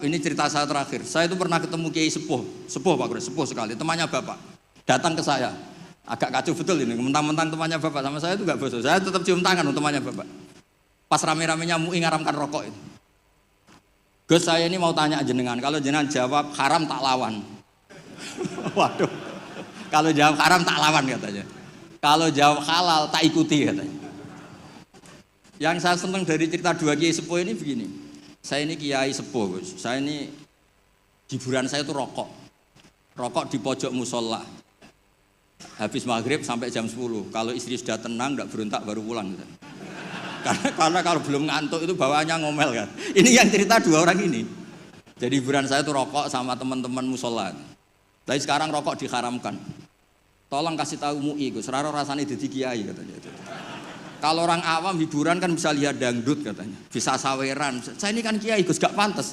Ini cerita saya terakhir. Saya itu pernah ketemu Kiai sepuh Pak Kures, sepuh sekali. Temannya Bapak datang ke saya. Agak kacau betul ini. Mentang-mentang temannya Bapak sama saya itu nggak bosok. Saya tetap cium tangan untuk temannya Bapak. Pas rame-ramenya MUI ngaramkan rokok itu. Gus, saya ini mau tanya jenengan. Kalau jenengan jawab haram tak lawan. Waduh. Kalau jawab haram tak lawan katanya. Kalau jawab halal tak ikuti katanya. Yang saya senang dari cerita dua Kiai sepuh ini begini. Saya ini Kiai sepuh, Gus. Saya ini hiburan saya itu rokok. Rokok di pojok musola. Habis maghrib sampai jam 10. Kalau istri sudah tenang, enggak berontak baru pulang. Gitu. Karena kalau belum ngantuk itu bawaannya ngomel kan. Ini yang cerita dua orang ini. Jadi hiburan saya itu rokok sama teman-teman musola. Tapi sekarang rokok diharamkan. Tolong kasih tahu MUI, Gus. Raro rasanya jadi kiai katanya. Kalau orang awam hiburan kan bisa lihat dangdut katanya, bisa saweran. Saya ini kan kiai, Gus, gak pantas.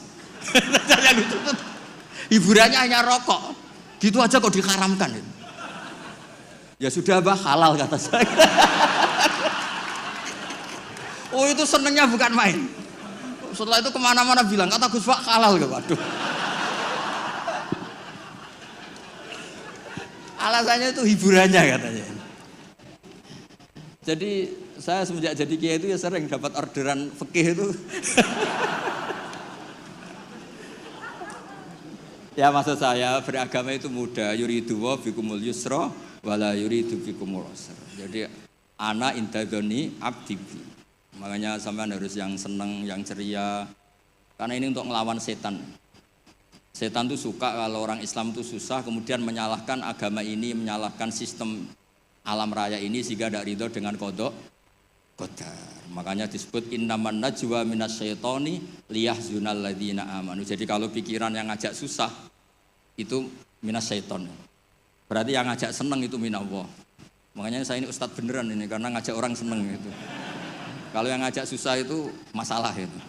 Hiburannya hanya rokok, gitu aja kok diharamkan. Ya sudah bah, halal kata saya. Oh itu senengnya bukan main. Setelah itu kemana-mana bilang, kata Gus Pak halal gak? Waduh. Alasannya itu hiburannya katanya. Jadi saya semenjak jadi kiai itu ya sering dapat orderan fikih itu. Ya maksud saya beragama itu mudah. Yuridu wa bikumul yusra wala yuridu bikumul usra. Jadi ana intadoni abdi. Makanya sampean harus yang seneng, yang ceria. Karena ini untuk ngelawan setan. Setan tuh suka kalau orang Islam tuh susah, kemudian menyalahkan agama ini, menyalahkan sistem alam raya ini sehingga tidak ridho dengan kodok qadar. Makanya disebut innaman najwa minasyaitoni liyahzunal ladzina amanu. Jadi kalau pikiran yang ngajak susah itu minasyaiton. Berarti yang ngajak seneng itu minallah. Makanya saya ini ustadz beneran ini karena ngajak orang seneng gitu. Kalau yang ngajak susah itu masalah itu.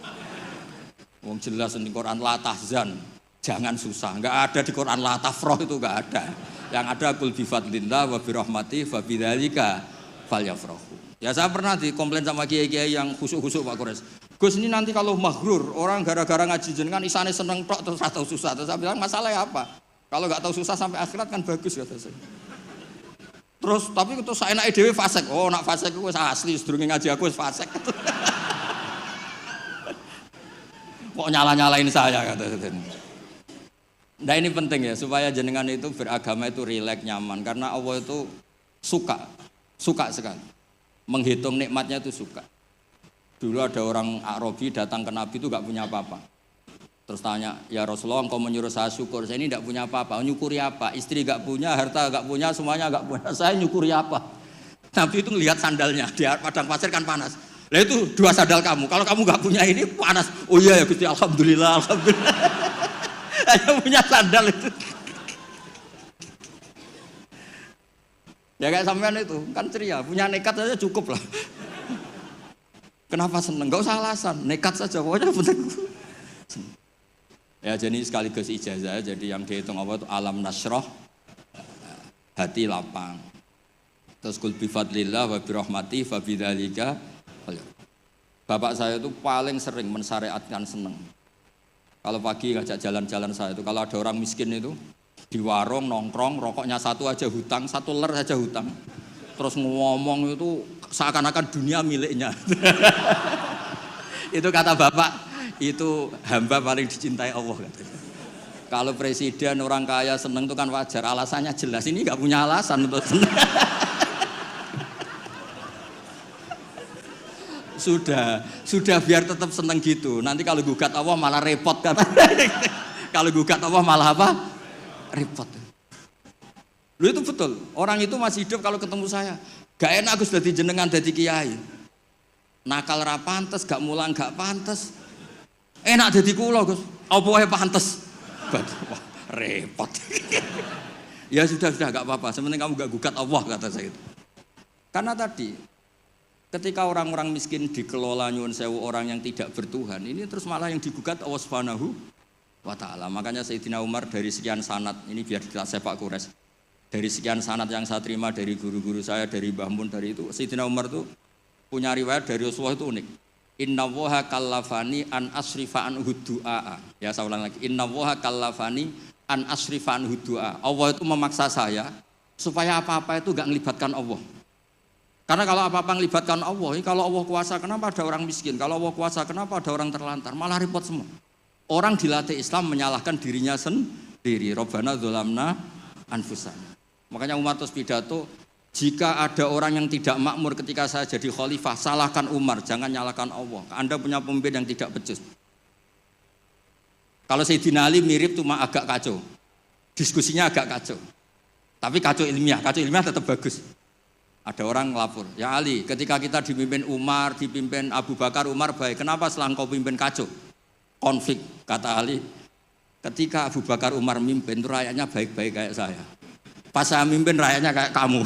Wong jelas di Quran la tahzan, jangan susah. Enggak ada di Quran la tafrah itu enggak ada. Yang ada qul bi fadlillah wa bi rahmati fa bidzalika falyafrahu. Ya saya pernah dikomplain sama kiai-kiai yang khusuk-khusuk Pak Kores. Gus ini nanti kalau maghrur, orang gara-gara ngaji jenengan isane seneng tok terus tahu susah. Terus saya bilang masalahnya apa? Kalau enggak tahu susah sampai akhirat kan bagus kata saya. Terus tapi itu saya enake dhewe fasik. Oh, nak fasik ku wis asli sedurunge ngaji aku wis fasik. Kok nyala-nyalain saya kata saya. Nah ini penting ya supaya jenengan itu beragama itu rileks nyaman karena Allah itu suka sekali menghitung nikmatnya itu suka. Dulu ada orang Arabi datang ke Nabi itu gak punya apa-apa. Terus tanya, ya Rasulullah engkau menyuruh saya syukur, saya ini gak punya apa-apa. Nyukuri apa? Istri gak punya, harta gak punya, semuanya gak punya. Saya nyukuri apa? Nabi itu ngelihat sandalnya di padang pasir kan panas. Lah itu 2 sandal kamu. Kalau kamu gak punya ini panas. Oh iya ya Gusti, alhamdulillah. Hanya punya sandal itu. Ya kayak sampean itu kan ceria, punya nekat saja cukup lah. Kenapa seneng? Gak usah alasan, nekat saja pokoknya penting. Ya jadi sekaligus ijazah, jadi yang dihitung apa itu alam nasroh, hati lapang. Terus kul bi fadlillah wa bi rahmati fa bidzalika. Bapak saya itu paling sering mensyariatkan seneng. Kalau pagi ngajak jalan-jalan saya itu, kalau ada orang miskin itu di warung nongkrong, rokoknya satu aja hutang, 1 ler saja hutang. Terus ngomong itu seakan-akan dunia miliknya. Itu kata bapak, itu hamba paling dicintai Allah katanya. Kalau presiden orang kaya seneng itu kan wajar, alasannya jelas. Ini nggak punya alasan untuk seneng. Sudah biar tetap seneng gitu. Nanti kalau gugat Allah malah repot kan. Kalau gugat Allah malah apa? Repot. Lu itu betul. Orang itu masih hidup kalau ketemu saya. Gak enak Gus dadi jenengan dadi kiai. Nakal ra pantes, gak mulang gak pantes. Enak dadi kula Gus. Apa wae pantes. Wah, repot. Ya sudah gak apa-apa. Sementing kamu gak gugat Allah kata saya itu. Karena tadi ketika orang-orang miskin dikelola nyuwun sewu orang yang tidak bertuhan, ini terus malah yang digugat Allah Subhanahu wa ta'ala. Makanya Sayyidina Umar dari sekian sanad, ini biar kita sepak kures. Dari sekian sanad yang saya terima dari guru-guru saya, dari Mbah Mun, dari itu, Sayyidina Umar itu punya riwayat dari Rasulullah itu unik. Innallaha kallafani an asrifa an hudu'a. Ya saya ulang lagi. Innallaha kallafani an asrifa an hudu'a. Allah itu memaksa saya supaya apa-apa itu enggak melibatkan Allah. Karena kalau apa-apa melibatkan Allah, kalau Allah kuasa kenapa ada orang miskin? Kalau Allah kuasa kenapa ada orang terlantar? Malah repot semua. Orang dilatih Islam menyalahkan dirinya sendiri. Rabbana dzolamna anfusana. Makanya Umar terus pidato, jika ada orang yang tidak makmur ketika saya jadi khalifah, salahkan Umar, jangan nyalahkan Allah. Anda punya pemimpin yang tidak becus. Kalau Sayyidina Ali mirip cuma agak kacau. Diskusinya agak kacau. Tapi kacau ilmiah tetap bagus. Ada orang ngelapor, ya Ali, ketika kita dipimpin Umar, dipimpin Abu Bakar, Umar baik. Kenapa setelah engkau pimpin kacau? Konflik, kata Ali. Ketika Abu Bakar Umar mimpin, itu rakyatnya baik-baik kayak saya. Pas saya mimpin, rakyatnya kayak kamu.